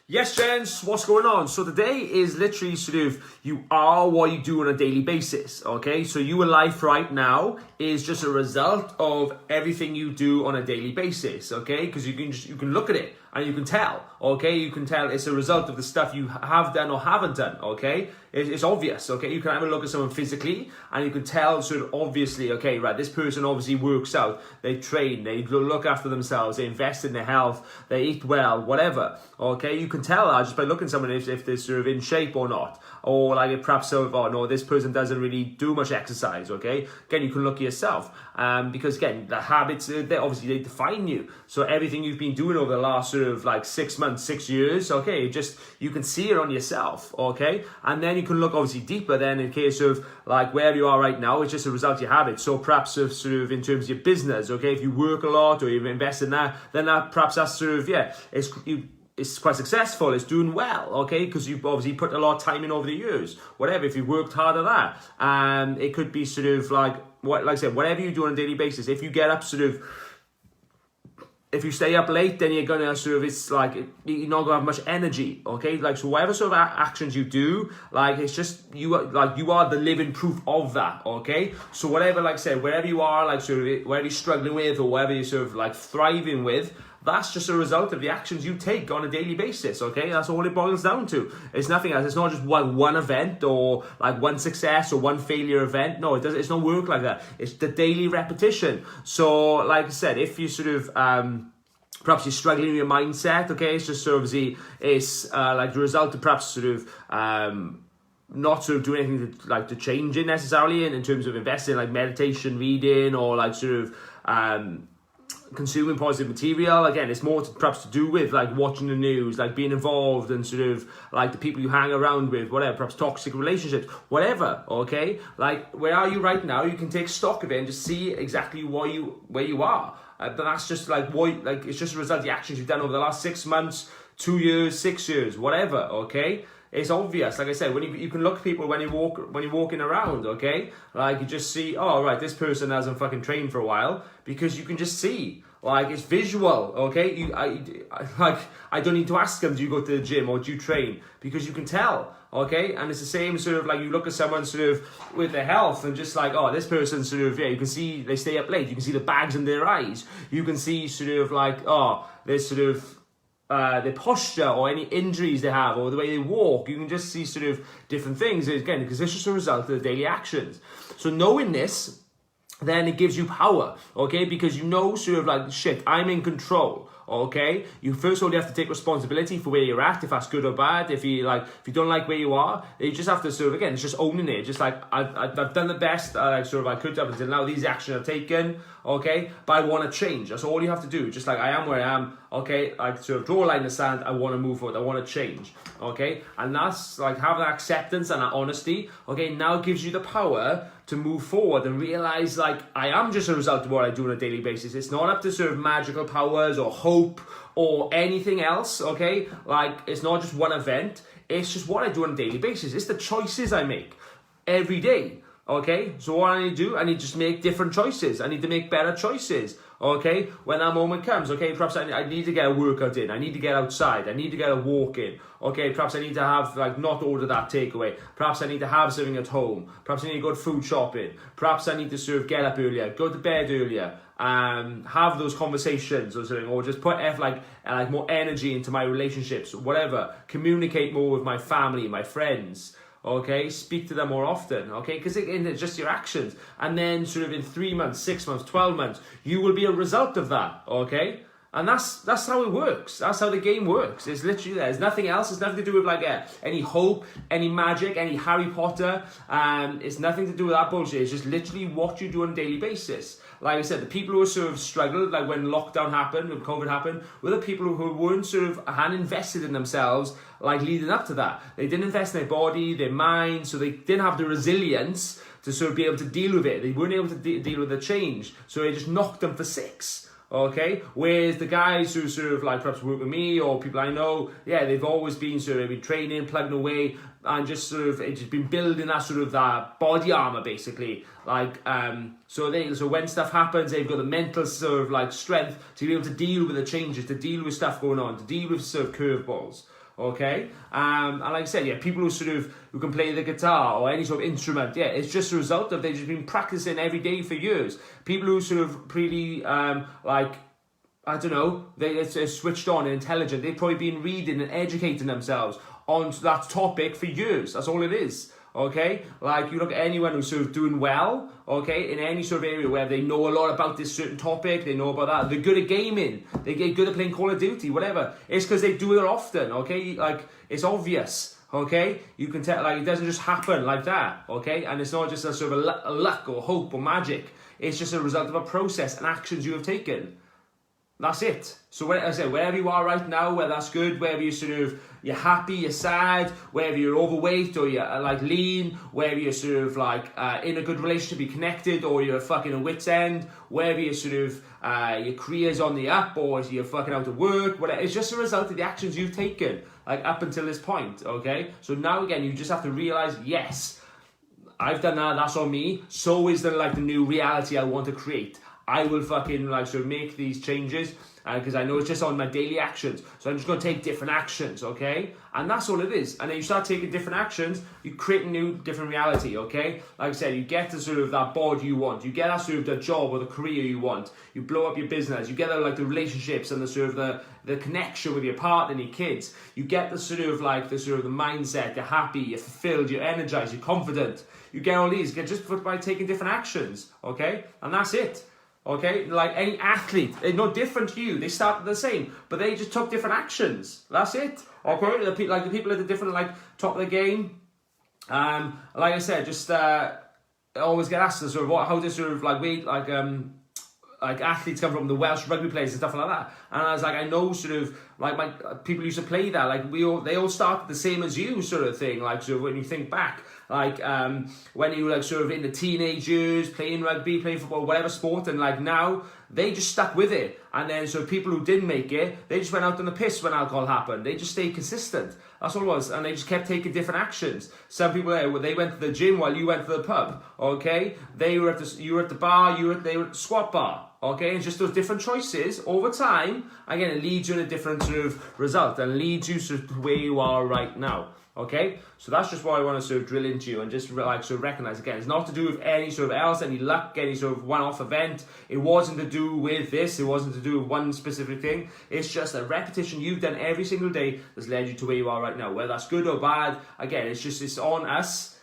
Yes, gents, what's going on? So today is literally sort of you are what you do on a daily basis, okay? So your life right now is just a result of everything you do on a daily basis, okay? Because you can look at it and you can tell, okay? You can tell it's a result of the stuff you have done or haven't done, okay? It's obvious, okay? You can have a look at someone physically and you can tell sort of obviously, okay, right, this person obviously works out, they train, they look after themselves, they invest in their health, they eat well, whatever, okay? You can tell that just by looking at someone if they're sort of in shape or not, or like if perhaps sort of, oh no, this person doesn't really do much exercise, okay? Again, you can look at yourself, because again, the habits, they define you. So everything you've been doing over the last sort of like 6 months, 6 years, okay, just you can see it on yourself, okay? And then you can look obviously deeper then in case of like where you are right now, it's just a result of your habits. So perhaps of sort of in terms of your business, okay, if you work a lot or you invest in that, then that perhaps that's sort of, it's quite successful, it's doing well, okay, because you've obviously put a lot of time in over the years, whatever, if you worked hard at that. It could be sort of like I said, whatever you do on a daily basis. If you get up if you stay up late, then you're gonna sort of, it's like you're not gonna have much energy, okay? Like, so whatever sort of actions you do, like it's just you are the living proof of that, okay? So whatever, like I said, wherever you are, like sort of whatever you're struggling with or whatever you're sort of like thriving with, that's just a result of the actions you take on a daily basis, okay? That's all it boils down to. It's nothing else. It's not just one event or like one success or one failure event. No, it's not work like that. It's the daily repetition. So, like I said, if you sort of perhaps you're struggling with your mindset, okay? It's just sort of it's like the result of perhaps sort of not sort of doing anything to change it necessarily in terms of investing like meditation, reading, or like sort of consuming positive material. Again, it's more perhaps to do with like watching the news, like being involved and sort of like the people you hang around with, whatever, perhaps toxic relationships, whatever, okay? Like, where are you right now? You can take stock of it and just see exactly where you are. But that's just like it's just a result of the actions you've done over the last 6 months, 2 years, 6 years, whatever, okay? It's obvious, like I said, when you can look at people when you're walking around, okay? Like, you just see, oh, right, this person hasn't fucking trained for a while, because you can just see, like, it's visual, okay? I don't need to ask them, do you go to the gym or do you train? Because you can tell, okay? And it's the same sort of like you look at someone sort of with their health and just like, oh, this person sort of, you can see they stay up late. You can see the bags in their eyes. You can see sort of like, oh, there's sort of their posture or any injuries they have or the way they walk. You can just see sort of different things, again, because it's just a result of the daily actions. So knowing this, then it gives you power, okay? Because you know sort of like, shit, I'm in control, okay? You first of all, you have to take responsibility for where you're at, if that's good or bad. If you don't like where you are, you just have to sort of, again, it's just owning it. Just like, I've done the best I could up until now. These actions I've taken, okay? But I want to change. That's all you have to do. Just like I am where I am, okay? I sort of draw a line in the sand. I want to move forward. I want to change, okay? And that's like having that acceptance and that honesty, okay? Now gives you the power to move forward and realize, like, I am just a result of what I do on a daily basis. It's not up to sort of magical powers or hope or anything else, okay? Like, it's not just one event. It's just what I do on a daily basis. It's the choices I make every day, okay? So what I need to do, I need to just make different choices. I need to make better choices, okay? When that moment comes, okay, perhaps I need to get a workout in. I need to get outside. I need to get a walk in, okay? Perhaps I need to have, like, not order that takeaway. Perhaps I need to have something at home. Perhaps I need to go food shopping. Perhaps I need to sort of get up earlier, go to bed earlier, have those conversations or something, or just put like more energy into my relationships, whatever. Communicate more with my family, my friends, okay? Speak to them more often, okay? Because it's just your actions. And then sort of in 3 months, 6 months, 12 months, you will be a result of that, okay? And that's how it works. That's how the game works. It's literally there. There's nothing else. It's nothing to do with like any hope, any magic, any Harry Potter. It's nothing to do with that bullshit. It's just literally what you do on a daily basis. Like I said, the people who sort of struggled, like when lockdown happened, when COVID happened, were the people who weren't hadn't invested in themselves, like leading up to that. They didn't invest in their body, their mind, so they didn't have the resilience to sort of be able to deal with it. They weren't able to deal with the change, so it just knocked them for six. Okay, whereas the guys who sort of like perhaps work with me or people I know, they've always been sort of been training, plugging away, and just sort of it's just been building that sort of that body armor basically. Like so when stuff happens, they've got the mental sort of like strength to be able to deal with the changes, to deal with stuff going on, to deal with sort of curveballs. okay? And like I said, yeah, people who can play the guitar or any sort of instrument, yeah, it's just a result of they've just been practicing every day for years. People who sort of really, I don't know, they're switched on and intelligent, they've probably been reading and educating themselves on that topic for years. That's all it is. Okay, like you look at anyone who's sort of doing well, okay, in any sort of area where they know a lot about this certain topic, they know about that, they're good at gaming, they get good at playing Call of Duty, whatever. It's because they do it often, okay, like it's obvious, okay, you can tell, like it doesn't just happen like that, okay, and it's not just a sort of a luck or hope or magic, it's just a result of a process and actions you have taken. That's it. So as I said, wherever you are right now, whether that's good, whether you're happy, you're sad, whether you're overweight or you're like lean, whether you're sort of like in a good relationship, you're connected, or you're fucking a wit's end, whether you're sort of your career's on the up or you're fucking out of work, whatever. It's just a result of the actions you've taken, like up until this point, okay? So now again, you just have to realize, yes, I've done that, that's on me. So is the new reality I want to create. I will fucking sort of make these changes because I know it's just on my daily actions. So I'm just going to take different actions, okay? And that's all it is. And then you start taking different actions, you create a new, different reality, okay? Like I said, you get to sort of that body you want. You get that sort of the job or the career you want. You blow up your business. You get the relationships and the sort of the connection with your partner and your kids. You get the sort of the mindset. You're happy, you're fulfilled, you're energized, you're confident. You get all these just by taking different actions, okay? And that's it. Okay, like any athlete, they're no different to you. They started the same, but they just took different actions. That's it. Okay, the people at the different top of the game. Like I said, just I always get asked sort of how does sort of athletes come from, the Welsh rugby players and stuff like that. And I was like, I know sort of my people used to play that. They all started the same as you, sort of thing. Like sort of when you think back. When you were sort of in the teenage years, playing rugby, playing football, whatever sport, and now they just stuck with it. And then so people who didn't make it, they just went out on the piss when alcohol happened. They just stayed consistent. That's all it was. And they just kept taking different actions. Some people they went to the gym while you went to the pub. Okay, you were at the bar, they were at the squat bar. Okay, and just those different choices over time, again, it leads you in a different sort of result and leads you sort of to where you are right now. Okay, so that's just what I want to sort of drill into you and just sort of recognize again. It's not to do with any sort of else, any luck, any sort of one-off event. It wasn't to do with this. It wasn't to do with one specific thing. It's just a repetition you've done every single day that's led you to where you are right now. Whether that's good or bad, again, it's on us.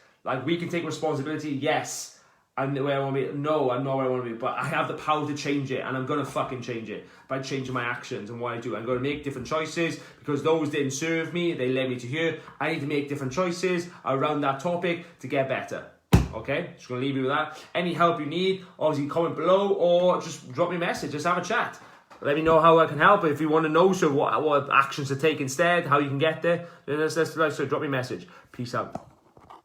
We can take responsibility. Yes. I'm where I want to be. No, I'm not where I want to be. But I have the power to change it, and I'm going to fucking change it by changing my actions and what I do. I'm going to make different choices because those didn't serve me. They led me to here. I need to make different choices around that topic to get better. Okay? Just going to leave you with that. Any help you need, obviously comment below or just drop me a message. Just have a chat. Let me know how I can help. If you want to know what actions to take instead, how you can get there, then let's drop me a message. Peace out.